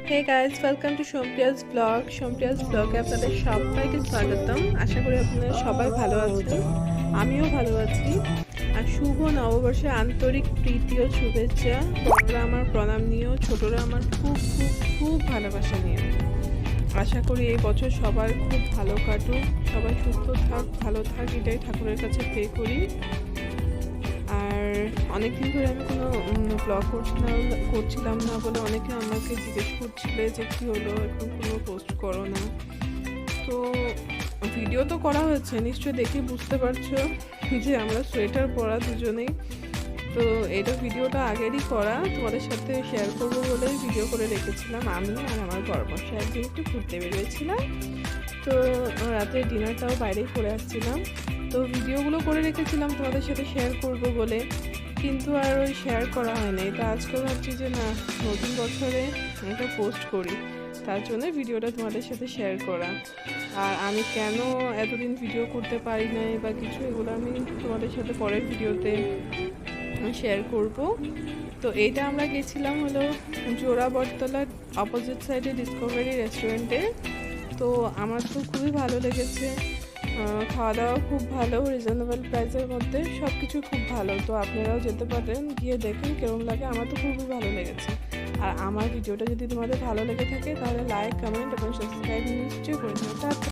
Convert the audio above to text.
Hey guys, welcome to Sompriya's blog. Sompriya's ব্লগে আপনাদের সবাইকে স্বাগতম। আশা করি আপনারা সবাই ভালো আছেন, আমিও ভালো আছি। আর শুভ নববর্ষের আন্তরিক প্রীতি ও শুভেচ্ছা। বড়রা আমার প্রণাম নিয়েও, ছোটরা আমার খুব খুব খুব ভালোবাসা নিয়ে। আশা করি এই বছর সবার খুব ভালো কাটুক, সবাই সুস্থ থাক, ভালো থাক, এটাই ঠাকুরের কাছে প্রে করি। আর অনেকদিন ধরে আমি কোনো ব্লগ করছিলাম না বলে অনেকে আমাকে জিজ্ঞেস করছিলে যে কী হলো, এখন কোনো পোস্ট করো না। তো ভিডিও তো করা হয়েছে, নিশ্চয়ই দেখে বুঝতে পারছো যে আমরা সোয়েটার পরা দুজনেই। তো এটা ভিডিওটা আগেরই করা, তোমাদের সাথে শেয়ার করবো বলে ভিডিও করে রেখেছিলাম। আমি আর আমার বরমশাই একদিন একটু ঘুরতে বেরিয়েছিলাম, তো রাতে ডিনারটাও বাইরেই করে আসছিলাম। তো ভিডিওগুলো করে রেখেছিলাম তোমাদের সাথে শেয়ার করব বলে, কিন্তু আর ওই শেয়ার করা হয়নি। তো আজকে ভাবছি যে না, নতুন বছরে একটা পোস্ট করি, তার জন্য ভিডিওটা তোমাদের সাথে শেয়ার করা। আর আমি কেন এতদিন ভিডিও করতে পারি নাই বা কিছু, এগুলো আমি তোমাদের সাথে পরের ভিডিওতে শেয়ার করব। তো এইটা আমরা গেছিলাম হলো জোড়া বটতলার অপোজিট সাইডে ডিসকভারি রেস্টুরেন্টে। তো আমার তো খুবই ভালো লেগেছে, খাওয়া দাওয়া খুব ভালো, রিজনেবল প্রাইসের মধ্যে সব কিছু খুব ভালো। তো আপনারাও যেতে পারেন, গিয়ে দেখুন কেমন লাগে। আমার তো খুবই ভালো লেগেছে। আর আমার ভিডিওটা যদি তোমাদের ভালো লেগে থাকে তাহলে লাইক, কমেন্ট এবং সাবস্ক্রাইব নিশ্চয়ই করে দেবে।